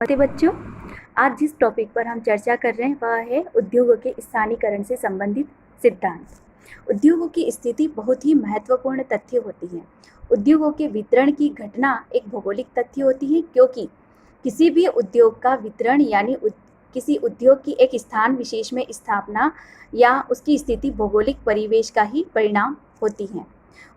नमस्ते बच्चों। आज जिस टॉपिक पर हम चर्चा कर रहे हैं वह है उद्योगों के स्थानीयकरण से संबंधित सिद्धांत। उद्योगों की स्थिति बहुत ही महत्वपूर्ण तथ्य होती है। उद्योगों के वितरण की घटना एक भौगोलिक तथ्य होती है, क्योंकि किसी भी उद्योग का वितरण यानी किसी उद्योग की एक स्थान विशेष में स्थापना या उसकी स्थिति भौगोलिक परिवेश का ही परिणाम होती है।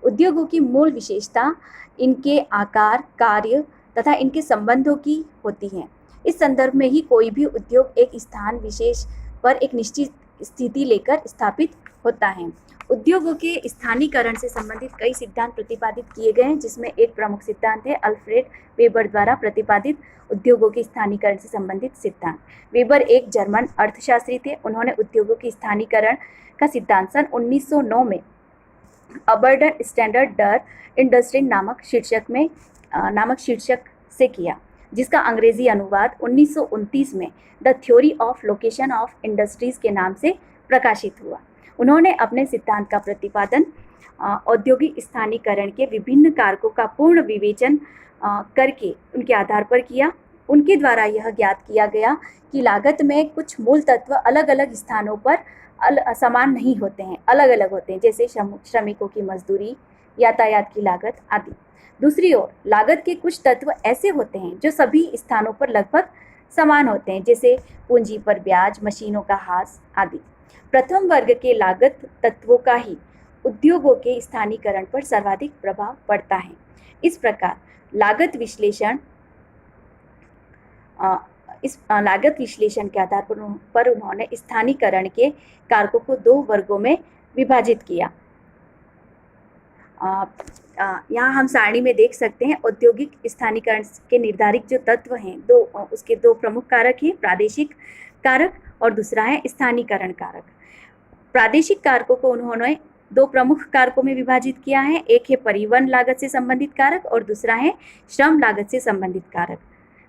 उद्योगों की मूल विशेषता इनके आकार, कार्य तथा इनके संबंधों की होती है। इस संदर्भ में ही कोई भी उद्योग एक स्थान विशेष पर एक निश्चित स्थिति लेकर स्थापित होता है। उद्योगों के स्थानीयकरण से संबंधित कई सिद्धांत प्रतिपादित किए गए हैं, जिसमें एक प्रमुख सिद्धांत है अल्फ्रेड वेबर द्वारा प्रतिपादित उद्योगों के स्थानीयकरण से संबंधित सिद्धांत। वेबर एक जर्मन अर्थशास्त्री थे। उन्होंने उद्योगों के स्थानीयकरण का सिद्धांत सन 1909 में अबर्डन स्टैंडर्ड डर इंडस्ट्री नामक शीर्षक से किया, जिसका अंग्रेजी अनुवाद 1929 में the theory of location of industries के नाम से प्रकाशित हुआ। उन्होंने अपने सिद्धांत का प्रतिपादन औद्योगिक स्थानीयकरण के विभिन्न कारकों का पूर्ण विवेचन करके उनके आधार पर किया। उनके द्वारा यह ज्ञात किया गया कि लागत में कुछ मूल तत्व अलग अलग स्थानों पर समान नहीं होते हैं, अलग अलग होते हैं, जैसे श्रमिकों की मजदूरी, यातायात की लागत आदि। दूसरी ओर लागत के कुछ तत्व ऐसे होते हैं जो सभी स्थानों पर लगभग समान होते हैं, जैसे पूंजी पर ब्याज, मशीनों का ह्रास आदि। प्रथम वर्ग के लागत तत्वों का ही उद्योगों के स्थानीयकरण पर सर्वाधिक प्रभाव पड़ता है। इस प्रकार लागत विश्लेषण के आधार पर उन्होंने स्थानीयकरण के कारकों को दो वर्गों में विभाजित किया। यहाँ हम सारणी में देख सकते हैं औद्योगिक स्थानीयकरण के निर्धारित जो तत्व हैं, उसके दो प्रमुख कारक हैं, प्रादेशिक कारक और दूसरा है स्थानीयकरण कारक। प्रादेशिक कारकों को उन्होंने दो प्रमुख कारकों में विभाजित किया है। एक है परिवहन लागत से संबंधित कारक और दूसरा है श्रम लागत से संबंधित कारक।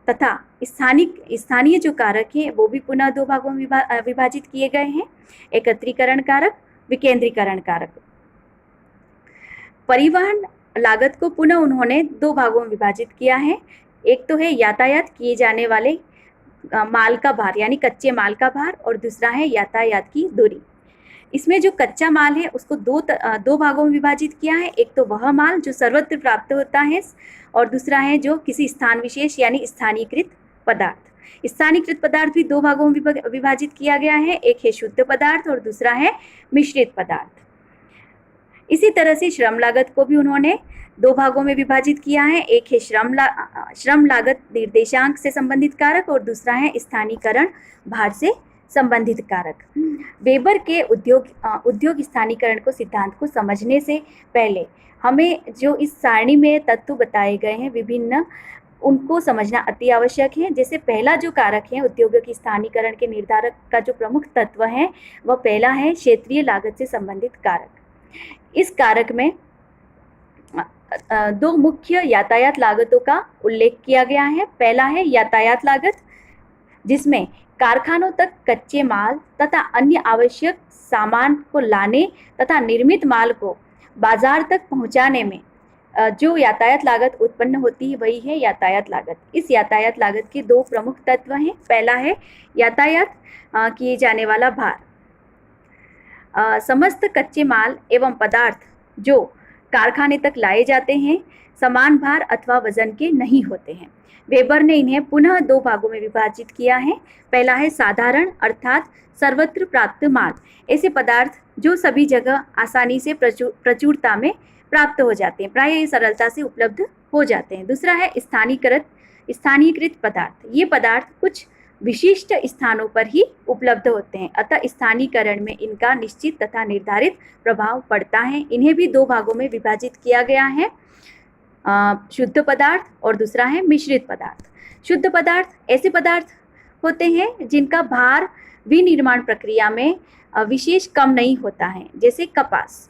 तथा स्थानीय जो कारक हैं वो भी पुनः दो भागों में विभाजित किए गए हैं, एकत्रीकरण कारक, विकेंद्रीकरण कारक। परिवहन लागत को पुनः उन्होंने दो भागों में विभाजित किया है। एक तो है यातायात किए जाने वाले माल का भार यानी कच्चे माल का भार, और दूसरा है यातायात की दूरी। इसमें जो कच्चा माल है उसको दो भागों में विभाजित किया है। एक तो वह माल जो सर्वत्र प्राप्त होता है, और दूसरा है जो किसी स्थान विशेष यानी स्थानीयकृत पदार्थ। स्थानीयकृत पदार्थ भी दो भागों में विभाजित किया गया है। एक है शुद्ध पदार्थ और दूसरा है मिश्रित पदार्थ। इसी तरह से श्रम लागत को भी उन्होंने दो भागों में विभाजित किया है। एक है श्रम लागत निर्देशांक से संबंधित कारक और दूसरा है स्थानीयकरण भार से संबंधित कारक। वेबर के उद्योग स्थानीयकरण को सिद्धांत को समझने से पहले हमें जो इस सारणी में तत्व बताए गए हैं विभिन्न, उनको समझना अति आवश्यक है। जैसे पहला जो कारक है उद्योगों की स्थानीयकरण के निर्धारक का जो प्रमुख तत्व है वह पहला है क्षेत्रीय लागत से संबंधित कारक। इस कारक में दो मुख्य यातायात लागतों का उल्लेख किया गया है। पहला है यातायात लागत, जिसमें कारखानों तक कच्चे माल तथा अन्य आवश्यक सामान को लाने तथा निर्मित माल को बाजार तक पहुंचाने में जो यातायात लागत उत्पन्न होती है वही है यातायात लागत। इस यातायात लागत के दो प्रमुख तत्व हैं। पहला है यातायात किए जाने वाला भार। समस्त कच्चे माल एवं पदार्थ जो कारखाने तक लाए जाते हैं समान भार अथवा वजन के नहीं होते हैं। वेबर ने इन्हें पुनः दो भागों में विभाजित किया है। पहला है साधारण अर्थात सर्वत्र प्राप्त माल, ऐसे पदार्थ जो सभी जगह आसानी से प्रचुरता में प्राप्त हो जाते हैं, प्राय सरलता से उपलब्ध हो जाते हैं। दूसरा है स्थानीयकृत पदार्थ। ये पदार्थ कुछ विशिष्ट स्थानों पर ही उपलब्ध होते हैं, अतः स्थानीयकरण में इनका निश्चित तथा निर्धारित प्रभाव पड़ता है। इन्हें भी दो भागों में विभाजित किया गया है, शुद्ध पदार्थ और दूसरा है मिश्रित पदार्थ। शुद्ध पदार्थ ऐसे पदार्थ होते हैं जिनका भार विनिर्माण प्रक्रिया में विशेष कम नहीं होता है, जैसे कपास।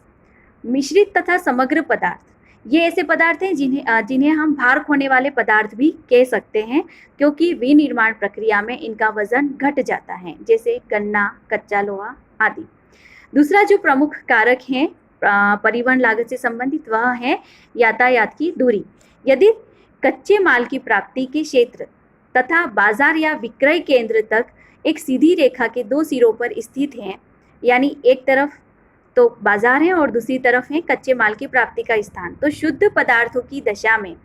मिश्रित तथा समग्र पदार्थ ये ऐसे पदार्थ हैं जिन्हें हम भार खोने वाले पदार्थ भी कह सकते हैं, क्योंकि विनिर्माण प्रक्रिया में इनका वजन घट जाता है, जैसे गन्ना, कच्चा लोहा आदि। दूसरा जो प्रमुख कारक है परिवहन लागत से संबंधित वह है यातायात की दूरी। यदि कच्चे माल की प्राप्ति के क्षेत्र तथा बाजार या विक्रय केंद्र तक एक सीधी रेखा के दो सिरों पर स्थित हैं, यानी एक तरफ तो बाजार है और दूसरी तरफ है कच्चे माल की प्राप्ति का स्थान, तो शुद्ध पदार्थों की दशा में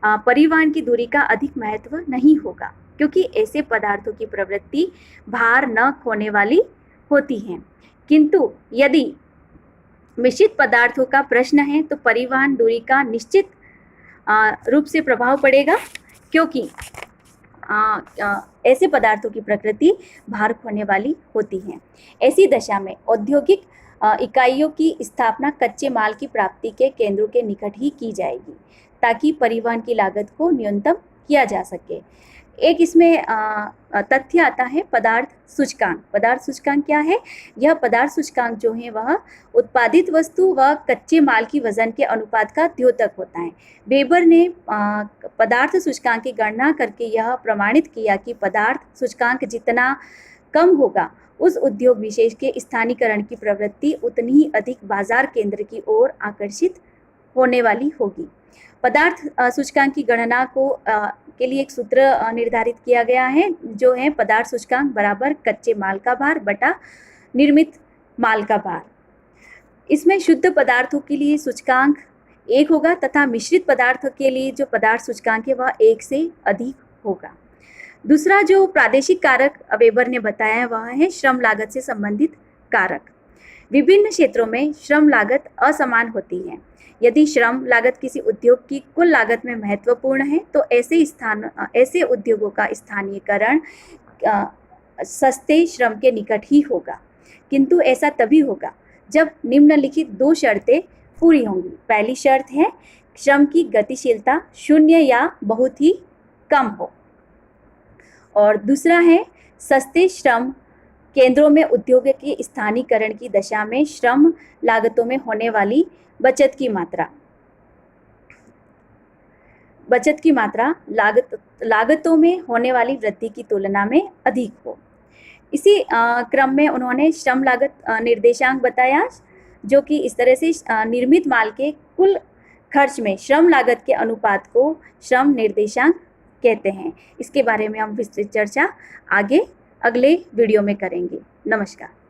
परिवहन की दूरी का अधिक महत्व नहीं होगा, क्योंकि ऐसे पदार्थों की प्रवृत्ति भार न खोने वाली होती हैं। किंतु यदि मिश्रित पदार्थों का प्रश्न है तो परिवहन दूरी का निश्चित रूप से प्रभाव पड़ेगा, क्योंकि ऐसे पदार्थों की प्रकृति भार खोने वाली होती हैं। ऐसी दशा में औद्योगिक इकाइयों की स्थापना कच्चे माल की प्राप्ति के केंद्रों के निकट ही की जाएगी, ताकि परिवहन की लागत को न्यूनतम किया जा सके। एक इसमें तथ्य आता है पदार्थ सूचकांक। पदार्थ सूचकांक क्या है? यह पदार्थ सूचकांक जो है वह उत्पादित वस्तु व कच्चे माल की वजन के अनुपात का द्योतक होता है। वेबर ने पदार्थ सूचकांक की गणना करके यह प्रमाणित किया कि पदार्थ सूचकांक जितना कम होगा, उस उद्योग विशेष के स्थानीकरण की प्रवृत्ति उतनी ही अधिक बाजार केंद्र की ओर आकर्षित होने वाली होगी। पदार्थ सूचकांक की गणना के लिए एक सूत्र निर्धारित किया गया है, जो है पदार्थ सूचकांक बराबर कच्चे माल का भार बटा निर्मित माल का भार। इसमें शुद्ध पदार्थों के लिए सूचकांक 1 होगा तथा मिश्रित पदार्थों के लिए जो पदार्थ सूचकांक है वह 1 से अधिक होगा। दूसरा जो प्रादेशिक कारक वेबर ने बताया है वह है श्रम लागत से संबंधित कारक। विभिन्न क्षेत्रों में श्रम लागत असमान होती है। यदि श्रम लागत किसी उद्योग की कुल लागत में महत्वपूर्ण है तो ऐसे उद्योगों का स्थानीयकरण सस्ते श्रम के निकट ही होगा, किंतु ऐसा तभी होगा जब निम्नलिखित 2 शर्तें पूरी होंगी। पहली शर्त है श्रम की गतिशीलता 0 या बहुत ही कम हो, और दूसरा है सस्ते श्रम केंद्रों में उद्योग के स्थानीयकरण की दशा में श्रम लागतों में होने वाली बचत की मात्रा लागतों में होने वाली वृद्धि की तुलना में अधिक हो। इसी क्रम में उन्होंने श्रम लागत निर्देशांक बताया, जो कि इस तरह से निर्मित माल के कुल खर्च में श्रम लागत के अनुपात को श्रम निर्देशांक कहते हैं। इसके बारे में हम विस्तृत चर्चा आगे अगले वीडियो में करेंगे। नमस्कार।